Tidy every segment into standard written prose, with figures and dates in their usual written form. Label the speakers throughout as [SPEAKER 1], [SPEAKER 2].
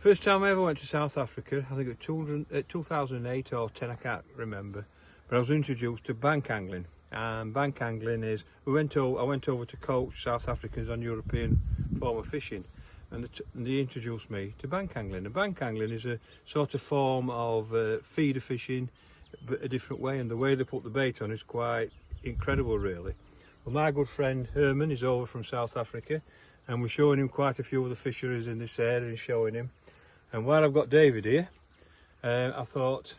[SPEAKER 1] First time I ever went to South Africa, I think it was 2008 or 10, I can't remember, but I was introduced to bank angling. And bank angling is, I went over to coach South Africans on European form of fishing, and they introduced me to bank angling. And bank angling is a sort of form of feeder fishing, but a different way, and the way they put the bait on is quite incredible, really. Well, my good friend Herman is over from South Africa, and we're showing him quite a few of the fisheries in this area and showing him. And while I've got David here, I thought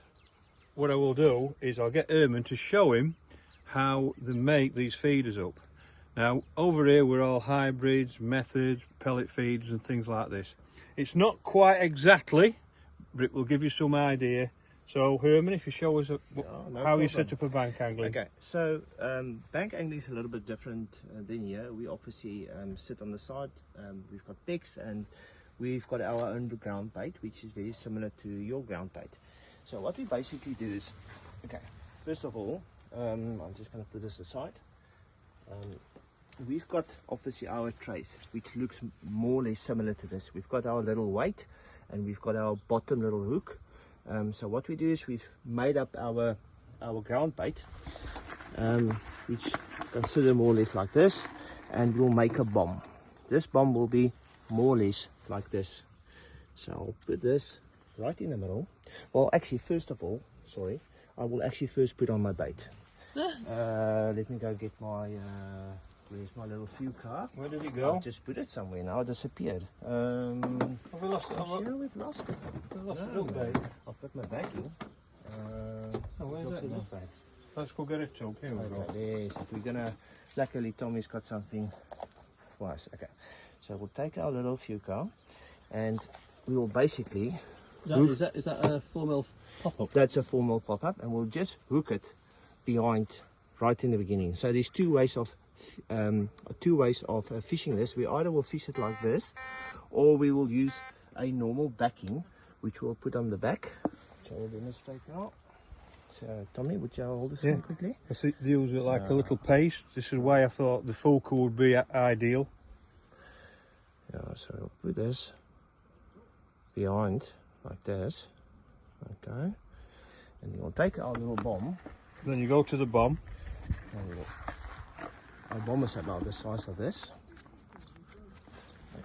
[SPEAKER 1] what I will do is I'll get Herman to show him how they make these feeders up. Now over here we're all hybrids, methods, pellet feeders and things like this. It's not quite exactly, but it will give you some idea. So Herman, if you show us how you set up a bank angling.
[SPEAKER 2] Okay, so bank angling is a little bit different than here. We obviously sit on the side, we've got pegs, and we've got our own ground bait, which is very similar to your ground bait. So what we basically do is, okay, first of all, I'm just going to put this aside. We've got obviously our trays, which looks more or less similar to this. We've got our little weight and we've got our bottom little hook. So what we do is we've made up our ground bait, which consider more or less like this, and we'll make a bomb. This bomb will be more or less like this. So I'll put this right in the middle. Well, actually, first of all, sorry, I will actually first put on my bait. Let me go get my, where's my little fuel car?
[SPEAKER 1] Where did it go?
[SPEAKER 2] I just put it somewhere now, it disappeared.
[SPEAKER 1] Have we lost it?
[SPEAKER 2] Sure, we've lost it.
[SPEAKER 1] We've lost
[SPEAKER 2] No,
[SPEAKER 1] it,
[SPEAKER 2] no.
[SPEAKER 1] okay.
[SPEAKER 2] I've got my backing.
[SPEAKER 1] Where's
[SPEAKER 2] Look
[SPEAKER 1] that
[SPEAKER 2] at
[SPEAKER 1] now?
[SPEAKER 2] this bag.
[SPEAKER 1] Let's go get it too. Here we go.
[SPEAKER 2] Okay, there's it. We're gonna, luckily Tommy's got something for us. Okay, so we'll take our little fuel car and we will basically,
[SPEAKER 3] Is that a 4mm pop-up?
[SPEAKER 2] that's a 4mm pop-up, and we'll just hook it behind right in the beginning. So there's two ways of fishing this. We either will fish it like this, or we will use a normal backing, which we'll put on the back. So we'll demonstrate now. So Tommy, would you hold this one quickly?
[SPEAKER 1] I see they use it like a little paste. This is why I thought the Fulco would be ideal.
[SPEAKER 2] Yeah, so we'll put this behind like this. Okay, and we'll take our little bomb.
[SPEAKER 1] Then you go to the bomb.
[SPEAKER 2] Our bomb is about the size of this.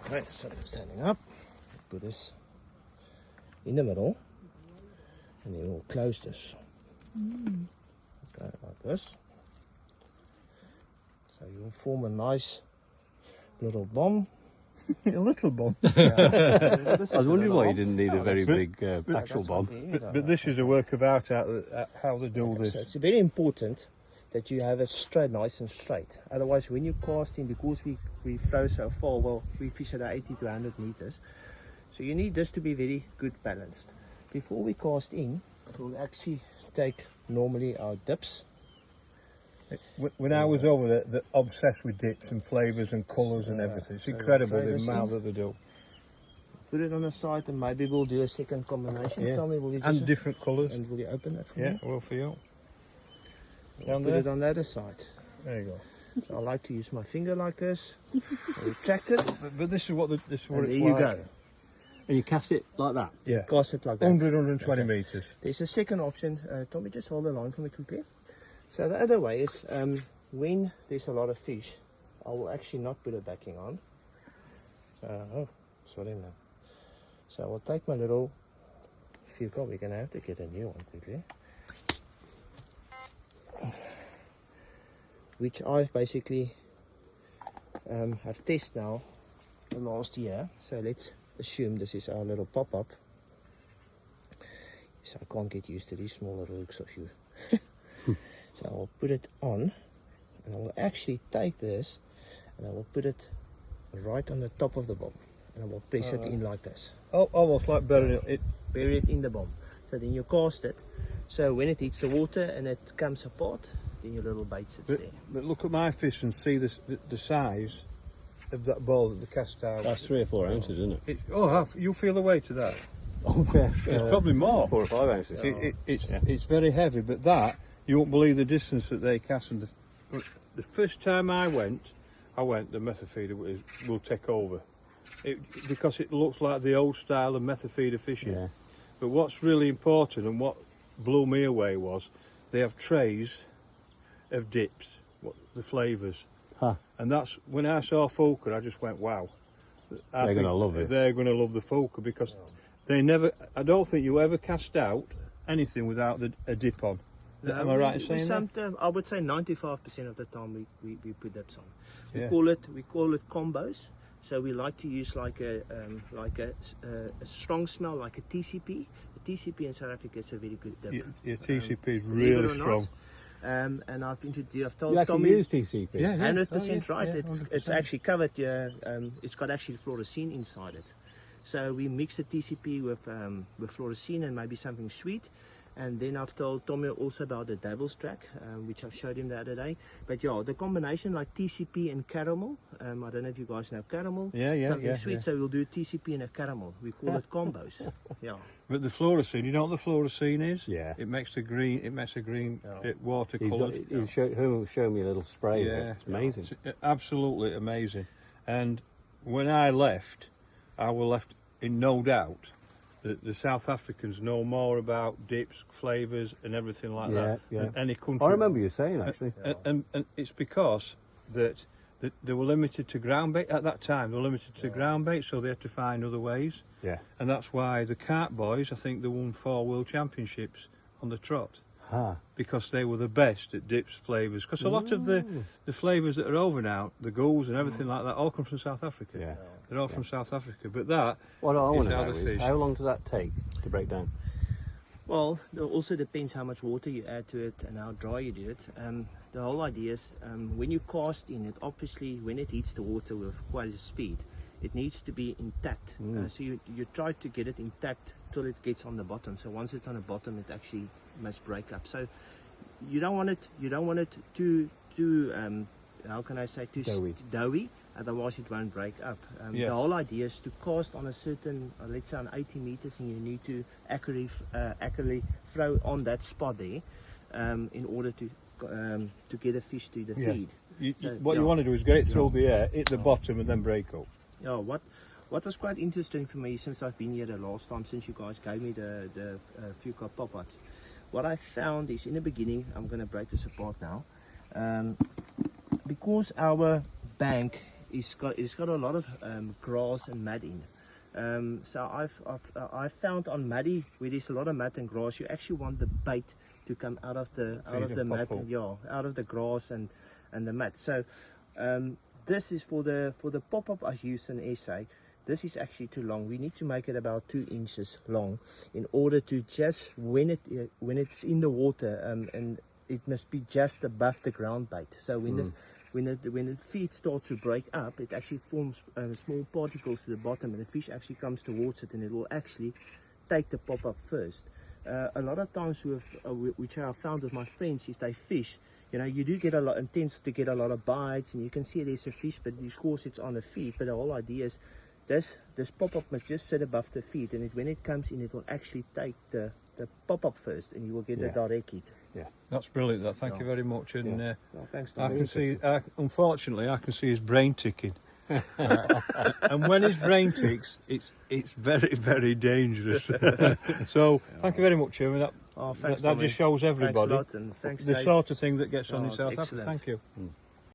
[SPEAKER 2] Okay, so I'm standing up. Put this in the middle, and then we'll close this. Okay, like this. So you'll form a nice little bomb.
[SPEAKER 1] A little bomb.
[SPEAKER 3] I was wondering why you didn't need a very big actual bomb.
[SPEAKER 1] But this is a work of art at how they do this.
[SPEAKER 2] So it's very important that you have it straight, nice and straight. Otherwise, when you cast in, because we throw so far, well, we fish at 80 to 100 meters. So you need this to be very good balanced. Before we cast in, we'll actually take normally our dips.
[SPEAKER 1] When I was over there, they're obsessed with dips and flavours and colours and everything. It's incredible the amount that they do.
[SPEAKER 2] Put it on the side, and maybe we'll do a second combination.
[SPEAKER 1] Yeah.
[SPEAKER 2] Tell me, will you just
[SPEAKER 1] And different colours.
[SPEAKER 2] and will you open that for
[SPEAKER 1] Yeah,
[SPEAKER 2] me?
[SPEAKER 1] well for you.
[SPEAKER 2] Down Put
[SPEAKER 1] there?
[SPEAKER 2] it on the other side.
[SPEAKER 1] There you go.
[SPEAKER 2] So I like to use my finger like this. Retract it.
[SPEAKER 1] But this is what
[SPEAKER 2] And
[SPEAKER 1] it's
[SPEAKER 2] there you
[SPEAKER 1] like.
[SPEAKER 2] go.
[SPEAKER 3] And you cast it like that?
[SPEAKER 1] Yeah.
[SPEAKER 2] Cast it like that.
[SPEAKER 1] 100, 120 metres.
[SPEAKER 2] There's a second option. Tommy, just hold the line for me quickly. So the other way is when there's a lot of fish, I will actually not put a backing on. Oh, sorry man. So I'll take my little fuel car. We're going to have to get a new one quickly. Which I've basically have tested now the last year. So let's assume this is our little pop-up. So I can't get used to these smaller hooks of you. So I'll put it on, and I will actually take this and I will put it right on the top of the bomb, and I will press it in like this.
[SPEAKER 1] Oh, almost like burying it.
[SPEAKER 2] Bury it in the bomb. So then you cast it. So when it hits the water and it comes apart, then your little bait sits there.
[SPEAKER 1] But look at my fish and see the size of that ball that they cast out.
[SPEAKER 3] That's 3 or 4 ounces, isn't it?
[SPEAKER 1] You feel the weight of that?
[SPEAKER 3] Oh, yeah.
[SPEAKER 1] It's probably more.
[SPEAKER 3] 4 or 5 ounces.
[SPEAKER 1] It's very heavy, but that, you won't believe the distance that they cast. And the first time I went, the method feeder will take over. because it looks like the old style of method feeder fishing.
[SPEAKER 3] Yeah.
[SPEAKER 1] But what's really important and what blew me away was they have trays of dips, the flavours.
[SPEAKER 3] Huh.
[SPEAKER 1] And that's when I saw Foker, I just went, wow.
[SPEAKER 3] They're going to love it.
[SPEAKER 1] They're going to love the Foker because they never, I don't think you ever cast out anything without a dip on.
[SPEAKER 2] No,
[SPEAKER 1] Am I right in saying that?
[SPEAKER 2] I would say 95% of the time we put dips on. We
[SPEAKER 1] Yeah.
[SPEAKER 2] call it combos. So we like to use like a strong smell, like a TCP. A TCP in South Africa is a very good dip.
[SPEAKER 1] Your TCP is
[SPEAKER 2] Believe it
[SPEAKER 1] really
[SPEAKER 2] or not.
[SPEAKER 1] strong.
[SPEAKER 2] And I've told
[SPEAKER 3] You actually
[SPEAKER 2] Tommy,
[SPEAKER 3] use TCP?
[SPEAKER 1] Yeah,
[SPEAKER 2] 100%
[SPEAKER 1] Oh,
[SPEAKER 2] right.
[SPEAKER 1] yeah,
[SPEAKER 2] It's
[SPEAKER 1] 100%.
[SPEAKER 2] actually covered. It's got actually fluorescein inside it. So we mix the TCP with fluorescein and maybe something sweet. And then I've told Tommy also about the devil's track, which I've showed him the other day. But yeah, the combination like TCP and caramel. I don't know if you guys know caramel. Something sweet.
[SPEAKER 1] Yeah.
[SPEAKER 2] So we'll do TCP and a caramel. We call it combos. Yeah.
[SPEAKER 1] But the fluorescein, you know what the fluorescein is?
[SPEAKER 3] Yeah.
[SPEAKER 1] It makes a green.
[SPEAKER 2] Yeah.
[SPEAKER 3] He'll show me a little spray. Yeah. It's amazing.
[SPEAKER 1] It's absolutely amazing. And when I left, I was left in no doubt that the South Africans know more about dips, flavours and everything like that than any country.
[SPEAKER 3] I remember you saying, actually.
[SPEAKER 1] And it's because that they were limited to ground bait at that time. They were limited to ground bait, so they had to find other ways.
[SPEAKER 3] Yeah.
[SPEAKER 1] And that's why the Cart Boys, I think they won 4 world championships on the trot.
[SPEAKER 3] Huh.
[SPEAKER 1] Because they were the best at dips, flavours. Because a lot of the flavours that are over now, the ghouls and everything like that, all come from South Africa.
[SPEAKER 3] Yeah.
[SPEAKER 1] They're all from South Africa. But that
[SPEAKER 3] What I
[SPEAKER 1] is
[SPEAKER 3] want to
[SPEAKER 1] how
[SPEAKER 3] know
[SPEAKER 1] they
[SPEAKER 3] is,
[SPEAKER 1] fish.
[SPEAKER 3] how long does that take to break down?
[SPEAKER 2] Well, it also depends how much water you add to it and how dry you do it. The whole idea is when you cast in it, obviously when it hits the water with quite a speed, it needs to be intact. So you try to get it intact till it gets on the bottom. So once it's on the bottom, it actually must break up. So you don't want it too how can I say, too doughy. Otherwise it won't break up. The whole idea is to cast on a certain, let's say on 80 meters, and you need to accurately throw on that spot there in order to get a fish to the feed.
[SPEAKER 1] What you want to do is get it through the air, hit the bottom and then break up.
[SPEAKER 2] Yeah, what was quite interesting for me since I've been here the last time, since you guys gave me the few car pop-ups, what I found is in the beginning, I'm going to break this apart now, because our bank it's got a lot of grass and mud in. So I've found on muddy where there's a lot of mud and grass, you actually want the bait to come out of the mud, out of the grass and the mud. So this is for the pop-up I used in SA. This is actually too long. We need to make it about 2 inches long in order to just when it's in the water, and it must be just above the ground bait. So when the feed starts to break up, it actually forms small particles to the bottom, and the fish actually comes towards it, and it will actually take the pop-up first. A lot of times which I have found with my friends, if they fish, you do get tends to get a lot of bites, and you can see there's a fish, but of course it's on the feed. But the whole idea is this pop-up must just sit above the feed, and when it comes in, it will actually take the pop-up first, and you will get a direct hit.
[SPEAKER 1] Yeah, that's brilliant. Thank you very much. And
[SPEAKER 2] thanks,
[SPEAKER 1] I can see, unfortunately, I can see his brain ticking. And when his brain ticks, it's very, very dangerous. So thank you very much, Herman. That just shows everybody
[SPEAKER 2] thanks a lot, and thanks,
[SPEAKER 1] the
[SPEAKER 2] Dave.
[SPEAKER 1] sort of thing that gets on in South Africa.
[SPEAKER 2] Excellent.
[SPEAKER 1] Thank you.